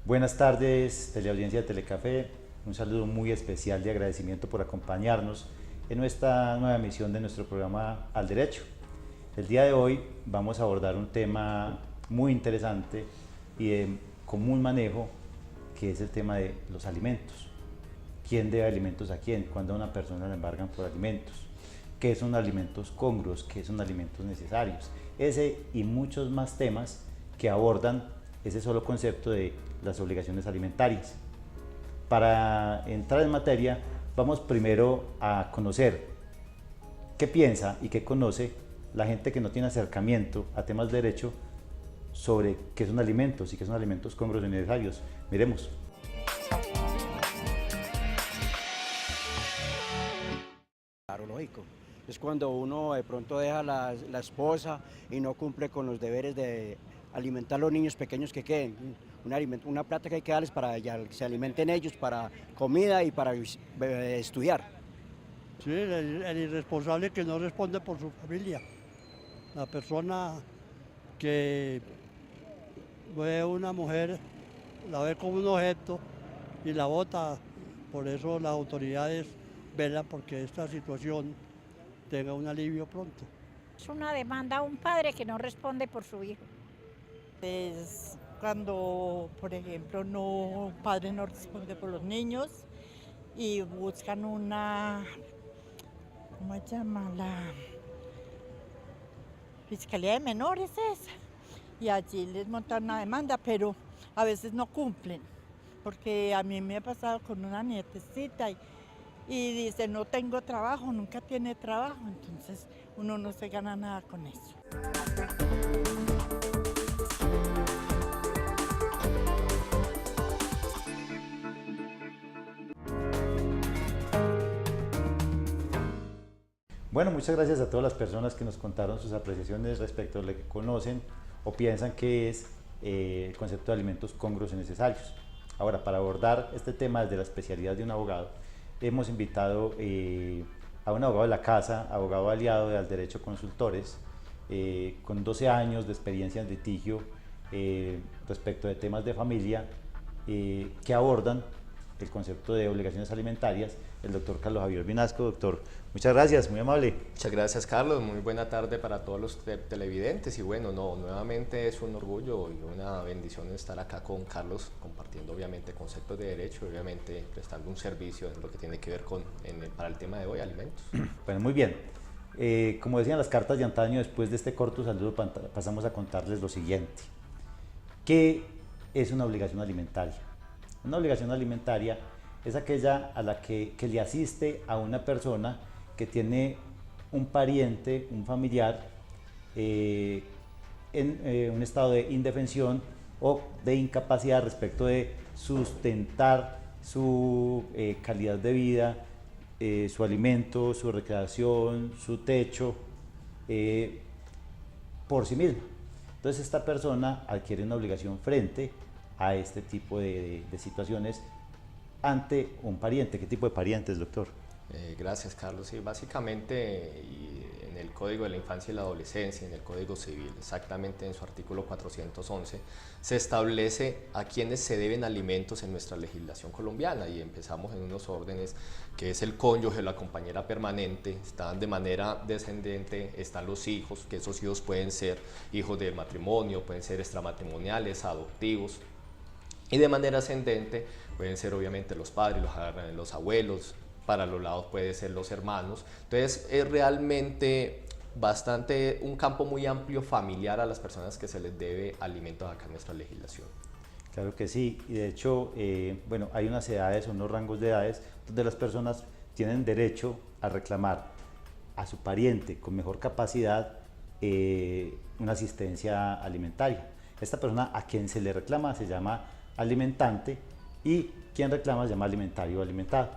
Buenas tardes, teleaudiencia de Telecafé. Un saludo muy especial de agradecimiento por acompañarnos en esta nueva emisión de nuestro programa Al Derecho. El día de hoy vamos a abordar un tema muy interesante y de común manejo, que es el tema de los alimentos. ¿Quién debe alimentos a quién? ¿Cuándo a una persona le embargan por alimentos? ¿Qué son alimentos congruos? ¿Qué son alimentos necesarios? Ese y muchos más temas que abordan ese solo concepto de las obligaciones alimentarias. Para entrar en materia, vamos primero a conocer qué piensa y qué conoce la gente que no tiene acercamiento a temas de derecho sobre qué son alimentos y qué son alimentos congruos y necesarios. Miremos. Claro, lógico. Es cuando uno de pronto deja la esposa y no cumple con los deberes de alimentar a los niños pequeños que queden. Una plata que hay que darles para que se alimenten ellos, para comida y para estudiar. Sí, el irresponsable que no responde por su familia. La persona que ve a una mujer, la ve como un objeto y la bota. Por eso las autoridades velan porque esta situación tenga un alivio pronto. Es una demanda a un padre que no responde por su hijo. Es cuando, por ejemplo, un padre no responde por los niños y buscan ¿cómo se llama? La Fiscalía de Menores esa. Y allí les montan una demanda, pero a veces no cumplen. Porque a mí me ha pasado con una nietecita y dice, no tengo trabajo, nunca tiene trabajo, entonces uno no se gana nada con eso. Bueno, muchas gracias a todas las personas que nos contaron sus apreciaciones respecto a lo que conocen o piensan que es el concepto de alimentos congruos y necesarios. Ahora, para abordar este tema desde la especialidad de un abogado, hemos invitado a un abogado de la casa, abogado aliado de Al Derecho Consultores, con 12 años de experiencia en litigio respecto de temas de familia que abordan el concepto de obligaciones alimentarias, el doctor Carlos Javier Vinasco. Doctor, muchas gracias, muy amable. Muchas gracias, Carlos, muy buena tarde para todos los televidentes y bueno, nuevamente es un orgullo y una bendición estar acá con Carlos compartiendo obviamente conceptos de derecho y obviamente prestando un servicio en lo que tiene que ver para el tema de hoy, alimentos. Bueno, muy bien. Como decían las cartas de antaño, después de este corto saludo pasamos a contarles lo siguiente. ¿Qué es una obligación alimentaria? Una obligación alimentaria es aquella a la que le asiste a una persona que tiene un pariente, un familiar, en un estado de indefensión o de incapacidad respecto de sustentar su calidad de vida, su alimento, su recreación, su techo, por sí misma. Entonces esta persona adquiere una obligación frente a este tipo de situaciones ante un pariente. ¿Qué tipo de parientes, doctor? Gracias, Carlos. Sí, básicamente en el Código de la Infancia y la Adolescencia, en el Código Civil, exactamente en su artículo 411, se establece a quienes se deben alimentos en nuestra legislación colombiana y empezamos en unos órdenes que es el cónyuge, la compañera permanente, están de manera descendente, están los hijos, que esos hijos pueden ser hijos del matrimonio, pueden ser extramatrimoniales, adoptivos, y de manera ascendente pueden ser obviamente los padres, los abuelos, para los lados pueden ser los hermanos. Entonces es realmente un campo muy amplio familiar a las personas que se les debe alimentos acá en nuestra legislación. Claro que sí, y de hecho, bueno, hay unas edades, unos rangos de edades donde las personas tienen derecho a reclamar a su pariente con mejor capacidad una asistencia alimentaria. Esta persona a quien se le reclama se llama alimentante y quien reclama se llama alimentario o alimentado.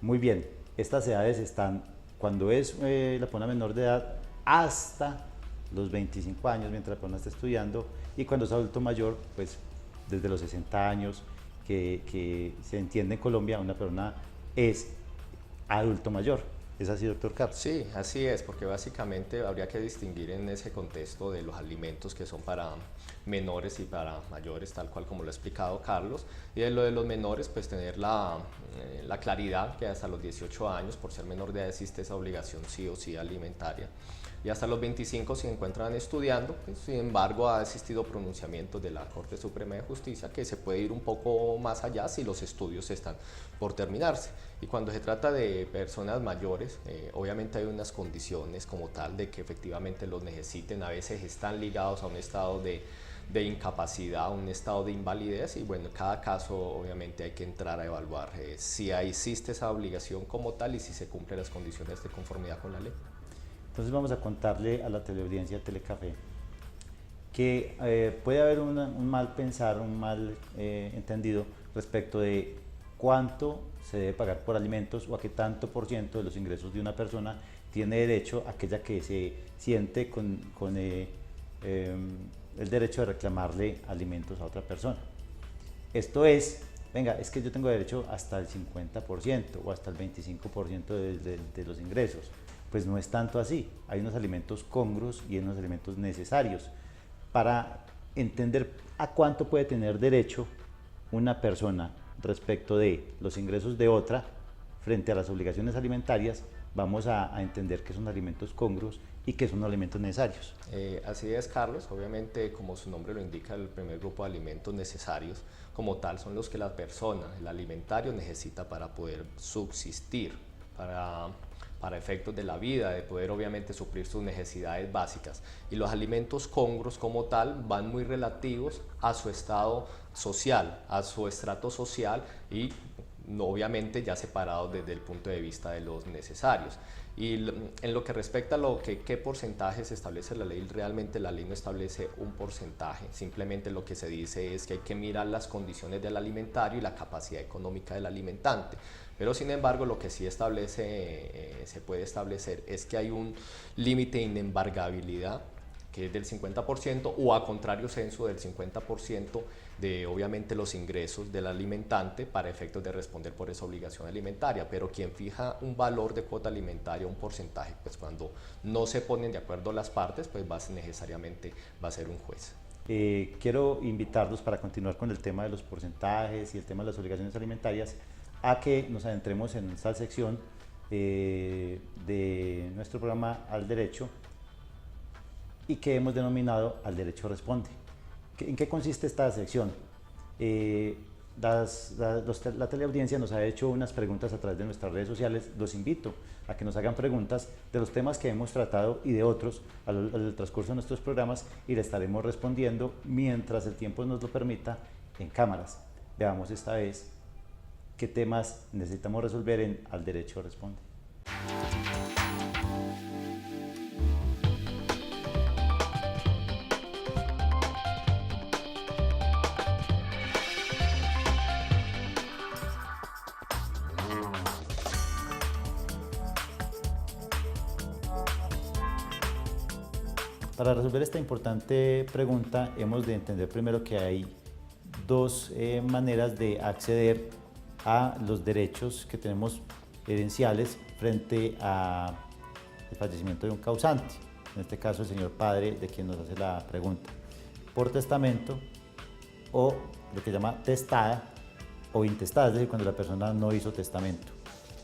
Muy bien, estas edades están cuando es la persona menor de edad hasta los 25 años mientras la persona está estudiando, y cuando es adulto mayor, pues desde los 60 años que se entiende en Colombia una persona es adulto mayor. ¿Es así, doctor Carlos? Sí, así es, porque básicamente habría que distinguir en ese contexto de los alimentos que son para menores y para mayores, tal cual como lo ha explicado Carlos, y de lo de los menores, pues tener la claridad que hasta los 18 años, por ser menor de edad, existe esa obligación sí o sí alimentaria, y hasta los 25 se encuentran estudiando, pues, sin embargo ha existido pronunciamientos de la Corte Suprema de Justicia que se puede ir un poco más allá si los estudios están por terminarse. Y cuando se trata de personas mayores, obviamente hay unas condiciones como tal de que efectivamente los necesiten, a veces están ligados a un estado de incapacidad, un estado de invalidez, y bueno, en cada caso obviamente hay que entrar a evaluar si existe esa obligación como tal y si se cumplen las condiciones de conformidad con la ley. Entonces vamos a contarle a la teleaudiencia de Telecafé que puede haber un mal pensar, un mal entendido respecto de cuánto se debe pagar por alimentos o a qué tanto por ciento de los ingresos de una persona tiene derecho aquella que se siente con el derecho de reclamarle alimentos a otra persona. Esto es, venga, es que yo tengo derecho hasta el 50% o hasta el 25% de los ingresos. Pues no es tanto así. Hay unos alimentos congruos y hay unos alimentos necesarios para entender a cuánto puede tener derecho una persona respecto de los ingresos de otra frente a las obligaciones alimentarias. Vamos a entender que son alimentos congruos y que son alimentos necesarios. Así es, Carlos. Obviamente, como su nombre lo indica, el primer grupo de alimentos necesarios como tal son los que la persona, el alimentario, necesita para poder subsistir, para efectos de la vida, de poder obviamente suplir sus necesidades básicas. Y los alimentos congruos como tal van muy relativos a su estado social, a su estrato social y obviamente ya separados desde el punto de vista de los necesarios. Y en lo que respecta a qué porcentaje se establece la ley, realmente la ley no establece un porcentaje, simplemente lo que se dice es que hay que mirar las condiciones del alimentario y la capacidad económica del alimentante. Pero sin embargo lo que sí se puede establecer es que hay un límite de inembargabilidad que es del 50% o a contrario censo del 50% de obviamente los ingresos del alimentante para efectos de responder por esa obligación alimentaria, pero quien fija un valor de cuota alimentaria, un porcentaje, pues cuando no se ponen de acuerdo las partes, pues necesariamente va a ser un juez. Quiero invitarlos para continuar con el tema de los porcentajes y el tema de las obligaciones alimentarias a que nos adentremos en esta sección de nuestro programa Al Derecho y que hemos denominado Al Derecho Responde. ¿En qué consiste esta sección? La teleaudiencia nos ha hecho unas preguntas a través de nuestras redes sociales. Los invito a que nos hagan preguntas de los temas que hemos tratado y de otros al transcurso de nuestros programas y le estaremos respondiendo mientras el tiempo nos lo permita en cámaras. Veamos esta vez qué temas necesitamos resolver en Al Derecho Responde. Para resolver esta importante pregunta hemos de entender primero que hay dos maneras de acceder a los derechos que tenemos herenciales frente al fallecimiento de un causante, en este caso el señor padre de quien nos hace la pregunta, por testamento o lo que llama testada o intestada, es decir, cuando la persona no hizo testamento.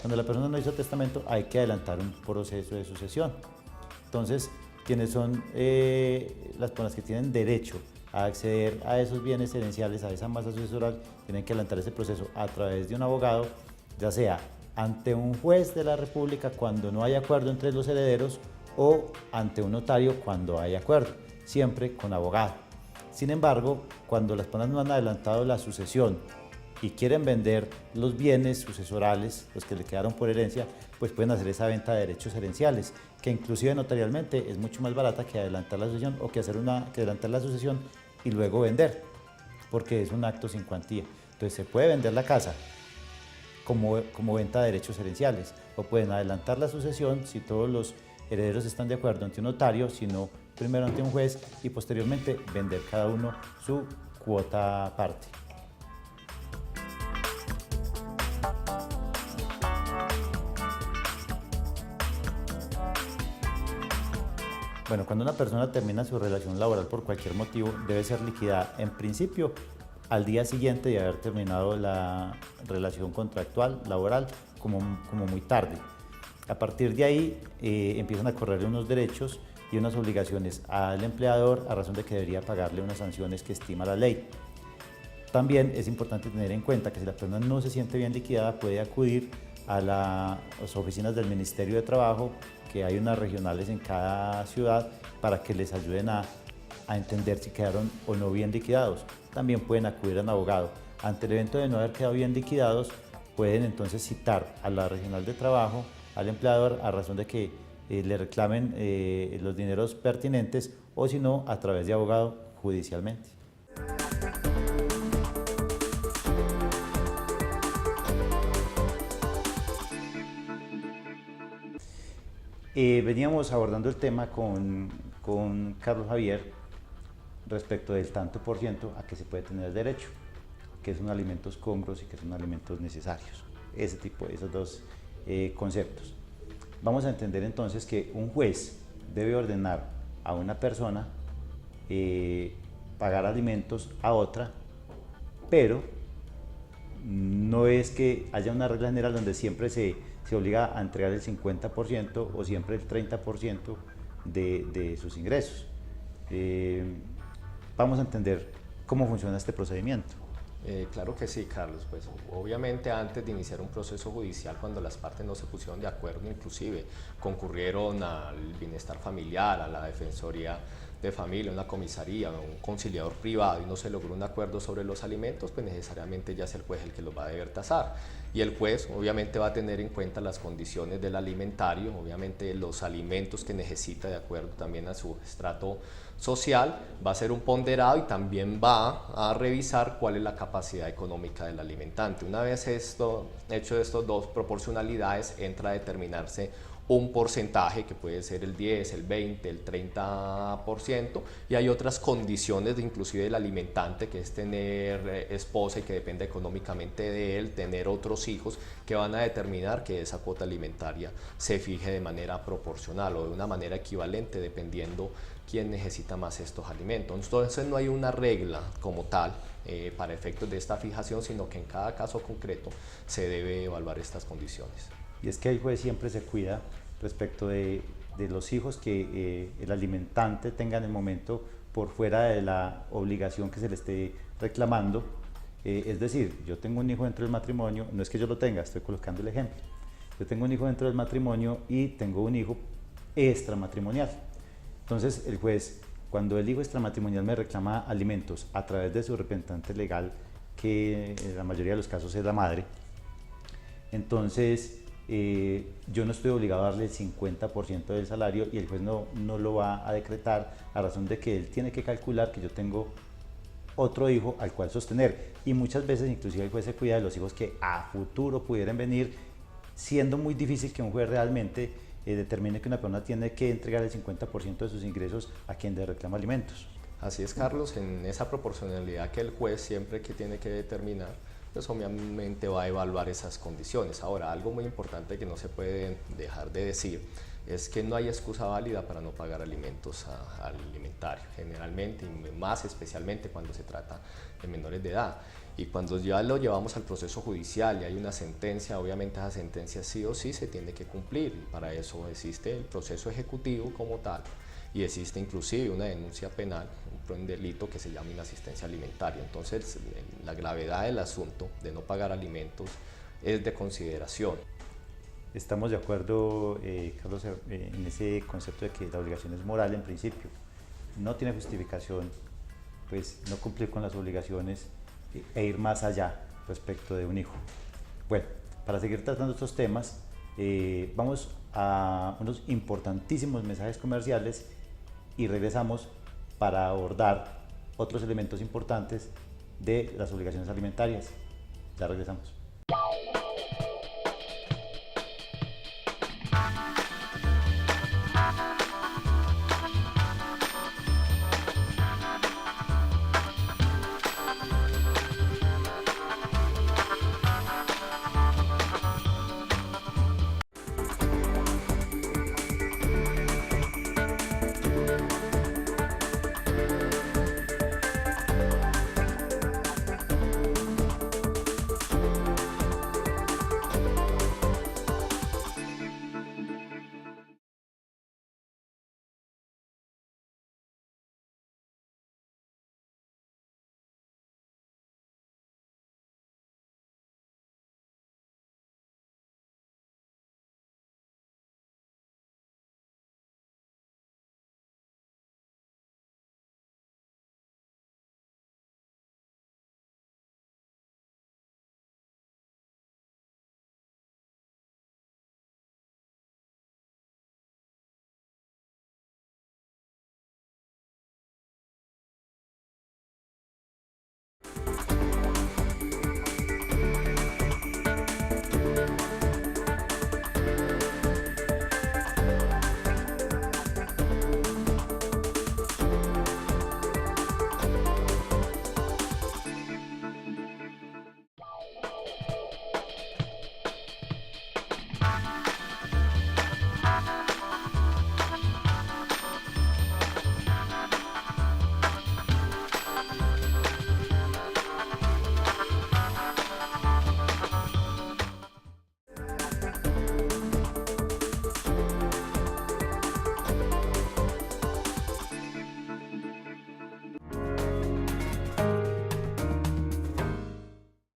Cuando la persona no hizo testamento hay que adelantar un proceso de sucesión. Entonces, quienes son las personas que tienen derecho a acceder a esos bienes herenciales, a esa masa sucesoral, tienen que adelantar ese proceso a través de un abogado, ya sea ante un juez de la República cuando no hay acuerdo entre los herederos o ante un notario cuando hay acuerdo, siempre con abogado. Sin embargo, cuando las personas no han adelantado la sucesión y quieren vender los bienes sucesorales, los que le quedaron por herencia, pues pueden hacer esa venta de derechos herenciales, que inclusive notarialmente es mucho más barata que adelantar la sucesión o que adelantar la sucesión y luego vender, porque es un acto sin cuantía. Entonces se puede vender la casa como venta de derechos herenciales, o pueden adelantar la sucesión si todos los herederos están de acuerdo ante un notario, sino primero ante un juez y posteriormente vender cada uno su cuota aparte. Bueno, cuando una persona termina su relación laboral por cualquier motivo, debe ser liquidada en principio al día siguiente de haber terminado la relación contractual laboral, como muy tarde. A partir de ahí empiezan a correrle unos derechos y unas obligaciones al empleador a razón de que debería pagarle unas sanciones que estima la ley. También es importante tener en cuenta que si la persona no se siente bien liquidada, puede acudir a las oficinas del Ministerio de Trabajo, que hay unas regionales en cada ciudad, para que les ayuden a entender si quedaron o no bien liquidados. También pueden acudir a un abogado. Ante el evento de no haber quedado bien liquidados, pueden entonces citar a la regional de trabajo, al empleador, a razón de que le reclamen los dineros pertinentes, o si no, a través de abogado judicialmente. Veníamos abordando el tema con Carlos Javier respecto del tanto por ciento a que se puede tener derecho, que son alimentos congruos y que son alimentos necesarios. Esos dos conceptos. Vamos a entender entonces que un juez debe ordenar a una persona pagar alimentos a otra, pero no es que haya una regla general donde siempre se obliga a entregar el 50% o siempre el 30% de sus ingresos. Vamos a entender cómo funciona este procedimiento. Claro que sí, Carlos. Pues obviamente antes de iniciar un proceso judicial, cuando las partes no se pusieron de acuerdo, inclusive concurrieron al bienestar familiar, a la defensoría de familia, una comisaría, un conciliador privado, y no se logró un acuerdo sobre los alimentos, pues necesariamente ya es el juez el que los va a deber tasar. Y el juez obviamente va a tener en cuenta las condiciones del alimentario, obviamente los alimentos que necesita de acuerdo también a su estrato social, va a ser un ponderado y también va a revisar cuál es la capacidad económica del alimentante. Una vez hecho estos dos proporcionalidades, entra a determinarse un porcentaje que puede ser el 10, el 20, el 30%, y hay otras condiciones inclusive del alimentante, que es tener esposa y que depende económicamente de él, tener otros hijos, que van a determinar que esa cuota alimentaria se fije de manera proporcional o de una manera equivalente dependiendo quién necesita más estos alimentos. Entonces no hay una regla como tal para efectos de esta fijación, sino que en cada caso concreto se debe evaluar estas condiciones. Y es que el juez siempre se cuida respecto de los hijos que el alimentante tenga en el momento por fuera de la obligación que se le esté reclamando. Es decir, yo tengo un hijo dentro del matrimonio, no es que yo lo tenga, estoy colocando el ejemplo. Yo tengo un hijo dentro del matrimonio y tengo un hijo extramatrimonial. Entonces el juez, cuando el hijo extramatrimonial me reclama alimentos a través de su representante legal, que en la mayoría de los casos es la madre, entonces yo no estoy obligado a darle el 50% del salario, y el juez no lo va a decretar a razón de que él tiene que calcular que yo tengo otro hijo al cual sostener, y muchas veces inclusive el juez se cuida de los hijos que a futuro pudieran venir, siendo muy difícil que un juez realmente determine que una persona tiene que entregar el 50% de sus ingresos a quien le reclama alimentos. Así es, Carlos, en esa proporcionalidad que el juez siempre que tiene que determinar, pues obviamente va a evaluar esas condiciones. Ahora, algo muy importante que no se puede dejar de decir es que no hay excusa válida para no pagar alimentos al alimentario, generalmente, y más especialmente cuando se trata de menores de edad. Y cuando ya lo llevamos al proceso judicial y hay una sentencia, obviamente esa sentencia sí o sí se tiene que cumplir, y para eso existe el proceso ejecutivo como tal, y existe inclusive una denuncia penal, un delito que se llama inasistencia alimentaria. Entonces, la gravedad del asunto de no pagar alimentos es de consideración. Estamos de acuerdo, Carlos, en ese concepto de que la obligación es moral en principio. No tiene justificación pues no cumplir con las obligaciones e ir más allá respecto de un hijo. Bueno, para seguir tratando estos temas, vamos a unos importantísimos mensajes comerciales y regresamos para abordar otros elementos importantes de las obligaciones alimentarias. Ya regresamos.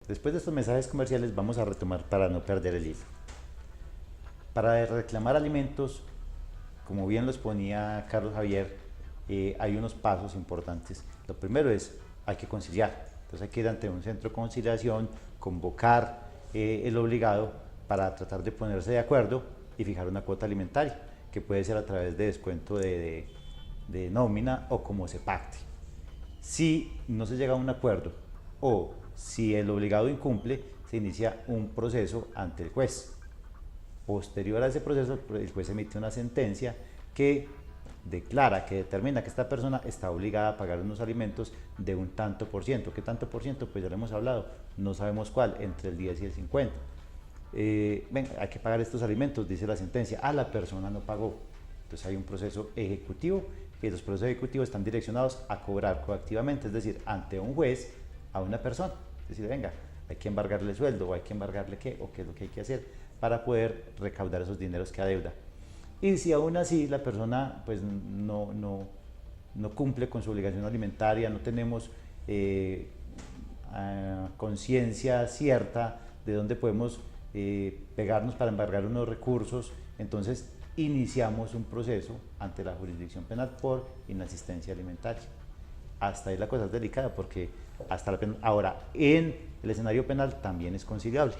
Después de estos mensajes comerciales vamos a retomar para no perder el hilo. Para reclamar alimentos, como bien lo exponía Carlos Javier, hay unos pasos importantes. Lo primero es, hay que conciliar. Entonces hay que ir ante un centro de conciliación, convocar el obligado para tratar de ponerse de acuerdo y fijar una cuota alimentaria, que puede ser a través de descuento de nómina o como se pacte. Si no se llega a un acuerdo o si el obligado incumple, se inicia un proceso ante el juez. Posterior a ese proceso, el juez emite una sentencia que declara, que determina que esta persona está obligada a pagar unos alimentos de un tanto por ciento. ¿Qué tanto por ciento? Pues ya lo hemos hablado, no sabemos cuál, entre el 10 y el 50. Venga, hay que pagar estos alimentos, dice la sentencia. La persona no pagó. Entonces hay un proceso ejecutivo y los procesos ejecutivos están direccionados a cobrar coactivamente, es decir, ante un juez a una persona. Es decir, venga, hay que embargarle sueldo o hay que embargarle qué o qué es lo que hay que hacer para poder recaudar esos dineros que adeuda. Y si aún así la persona pues no cumple con su obligación alimentaria, no tenemos conciencia cierta de dónde podemos pegarnos para embargar unos recursos, entonces iniciamos un proceso ante la jurisdicción penal por inasistencia alimentaria. Hasta ahí la cosa es delicada porque hasta la pena. Ahora, en el escenario penal también es conciliable.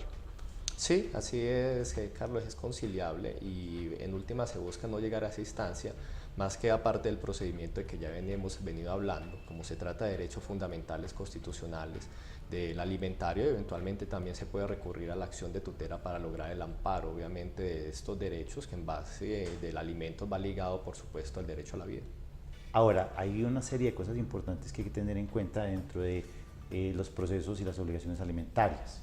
Sí, así es, Carlos, es conciliable y en última se busca no llegar a esa instancia, más que aparte del procedimiento de que ya hemos venido hablando, como se trata de derechos fundamentales constitucionales, del alimentario, eventualmente también se puede recurrir a la acción de tutela para lograr el amparo, obviamente, de estos derechos que en base del alimento va ligado, por supuesto, al derecho a la vida. Ahora, hay una serie de cosas importantes que hay que tener en cuenta dentro de los procesos y las obligaciones alimentarias.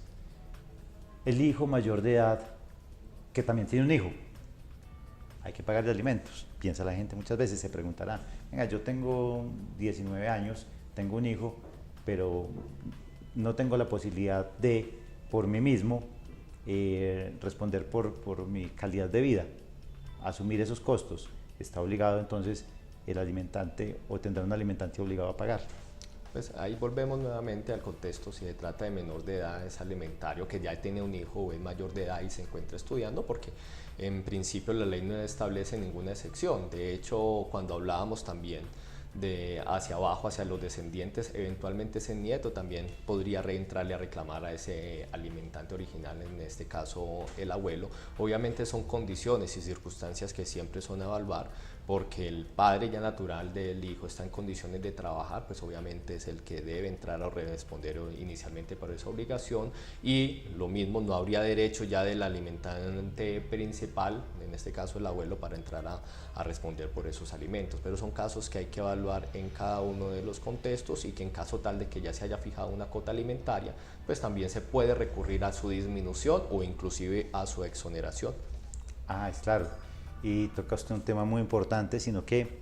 El hijo mayor de edad, que también tiene un hijo, hay que pagarle alimentos. Piensa la gente muchas veces, se preguntará, venga, yo tengo 19 años, tengo un hijo, pero no tengo la posibilidad de, por mí mismo, responder por mi calidad de vida, asumir esos costos. Está obligado entonces el alimentante o tendrá un alimentante obligado a pagar. Pues ahí volvemos nuevamente al contexto, si se trata de menor de edad, es alimentario, que ya tiene un hijo o es mayor de edad y se encuentra estudiando, porque en principio la ley no establece ninguna excepción. De hecho, cuando hablábamos también de hacia abajo, hacia los descendientes, eventualmente ese nieto también podría reentrarle a reclamar a ese alimentante original, en este caso el abuelo. Obviamente son condiciones y circunstancias que siempre son a evaluar, porque el padre ya natural del hijo está en condiciones de trabajar, pues obviamente es el que debe entrar a responder inicialmente por esa obligación, y lo mismo, no habría derecho ya del alimentante principal, en este caso el abuelo, para entrar a responder por esos alimentos. Pero son casos que hay que evaluar en cada uno de los contextos y que en caso tal de que ya se haya fijado una cuota alimentaria, pues también se puede recurrir a su disminución o inclusive a su exoneración. Es claro. Y toca usted un tema muy importante, sino que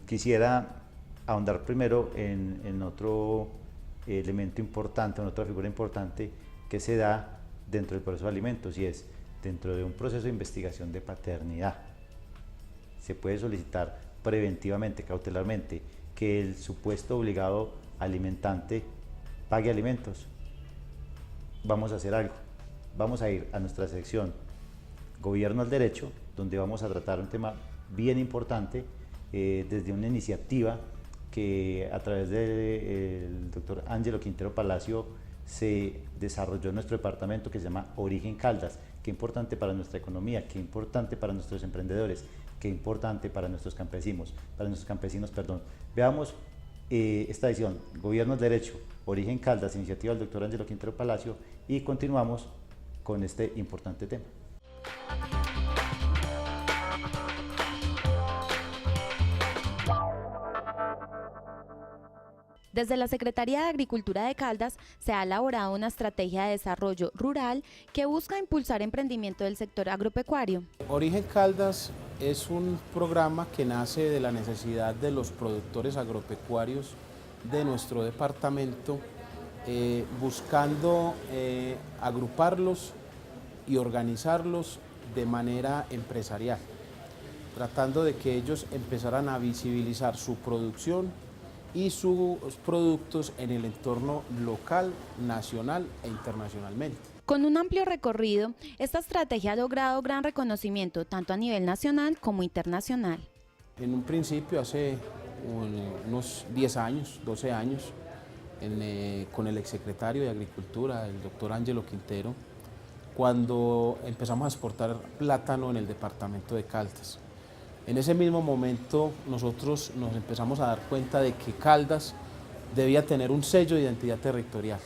quisiera ahondar primero en otro elemento importante, en otra figura importante que se da dentro del proceso de alimentos, y es dentro de un proceso de investigación de paternidad. Se puede solicitar preventivamente, cautelarmente, que el supuesto obligado alimentante pague alimentos. Vamos a hacer algo. Vamos a ir a nuestra sección Gobierno al Derecho, donde vamos a tratar un tema bien importante desde una iniciativa que a través del doctor Ángelo Quintero Palacio se desarrolló en nuestro departamento, que se llama Origen Caldas. Qué importante para nuestra economía, qué importante para nuestros emprendedores, qué importante para nuestros campesinos, Veamos esta edición, Gobierno al Derecho, Origen Caldas, iniciativa del doctor Ángelo Quintero Palacio, y continuamos con este importante tema. Desde la Secretaría de Agricultura de Caldas se ha elaborado una estrategia de desarrollo rural que busca impulsar emprendimiento del sector agropecuario. Origen Caldas es un programa que nace de la necesidad de los productores agropecuarios de nuestro departamento, buscando agruparlos y organizarlos de manera empresarial, tratando de que ellos empezaran a visibilizar su producción y sus productos en el entorno local, nacional e internacionalmente. Con un amplio recorrido, esta estrategia ha logrado gran reconocimiento tanto a nivel nacional como internacional. En un principio, hace unos 10 años, 12 años, con el exsecretario de Agricultura, el doctor Ángelo Quintero, cuando empezamos a exportar plátano en el departamento de Caldas. En ese mismo momento nosotros nos empezamos a dar cuenta de que Caldas debía tener un sello de identidad territorial,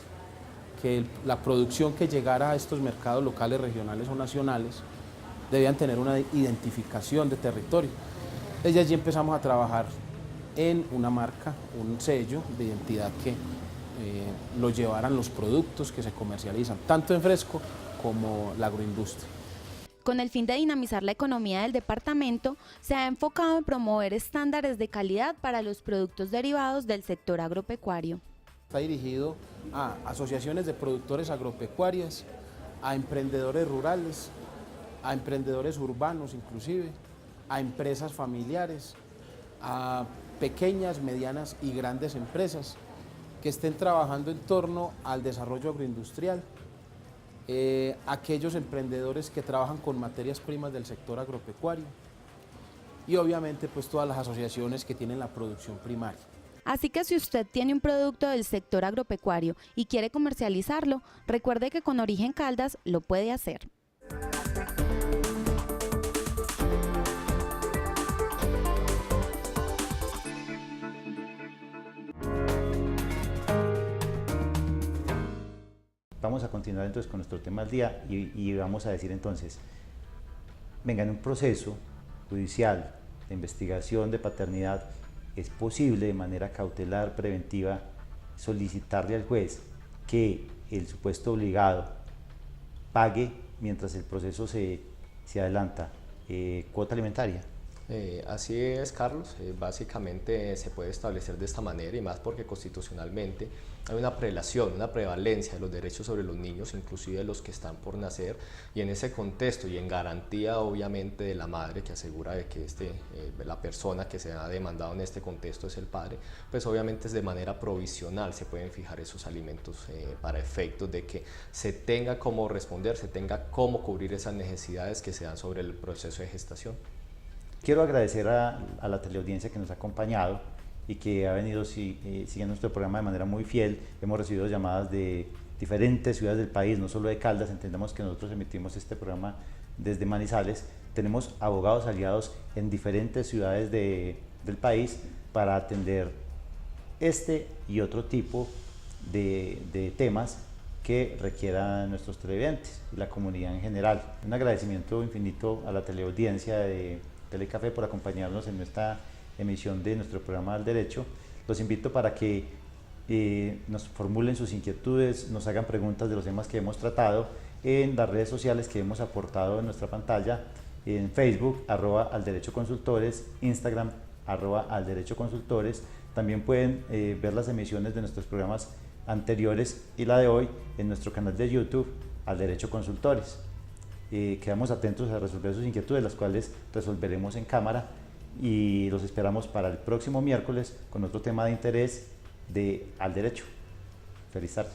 que la producción que llegara a estos mercados locales, regionales o nacionales debían tener una identificación de territorio. Desde allí empezamos a trabajar en una marca, un sello de identidad que lo llevaran los productos que se comercializan, tanto en fresco como la agroindustria. Con el fin de dinamizar la economía del departamento, se ha enfocado en promover estándares de calidad para los productos derivados del sector agropecuario. Está dirigido a asociaciones de productores agropecuarias, a emprendedores rurales, a emprendedores urbanos inclusive, a empresas familiares, a pequeñas, medianas y grandes empresas que estén trabajando en torno al desarrollo agroindustrial, aquellos emprendedores que trabajan con materias primas del sector agropecuario y obviamente pues todas las asociaciones que tienen la producción primaria. Así que si usted tiene un producto del sector agropecuario y quiere comercializarlo, recuerde que con Origen Caldas lo puede hacer. Vamos a continuar entonces con nuestro tema del día y vamos a decir entonces, venga, en un proceso judicial de investigación de paternidad, es posible de manera cautelar, preventiva, solicitarle al juez que el supuesto obligado pague mientras el proceso se adelanta cuota alimentaria. Así es, Carlos. Básicamente se puede establecer de esta manera y más porque constitucionalmente hay una prelación, una prevalencia de los derechos sobre los niños, inclusive de los que están por nacer, y en ese contexto y en garantía obviamente de la madre que asegura de que la persona que se ha demandado en este contexto es el padre, pues obviamente es de manera provisional se pueden fijar esos alimentos para efectos de que se tenga cómo responder, se tenga cómo cubrir esas necesidades que se dan sobre el proceso de gestación. Quiero agradecer a la teleaudiencia que nos ha acompañado y que ha venido siguiendo nuestro programa de manera muy fiel. Hemos recibido llamadas de diferentes ciudades del país, no solo de Caldas. Entendamos que nosotros emitimos este programa desde Manizales. Tenemos abogados aliados en diferentes ciudades del país para atender este y otro tipo de temas que requieran nuestros televidentes y la comunidad en general. Un agradecimiento infinito a la teleaudiencia de Telecafé por acompañarnos en esta emisión de nuestro programa Al Derecho. Los invito para que nos formulen sus inquietudes, nos hagan preguntas de los temas que hemos tratado en las redes sociales que hemos aportado en nuestra pantalla, en Facebook, @alderechoconsultores, Instagram, @alderechoconsultores. También pueden ver las emisiones de nuestros programas anteriores y la de hoy en nuestro canal de YouTube, Al Derecho Consultores. Quedamos atentos a resolver sus inquietudes, las cuales resolveremos en cámara, y los esperamos para el próximo miércoles con otro tema de interés de Al Derecho. Feliz tarde.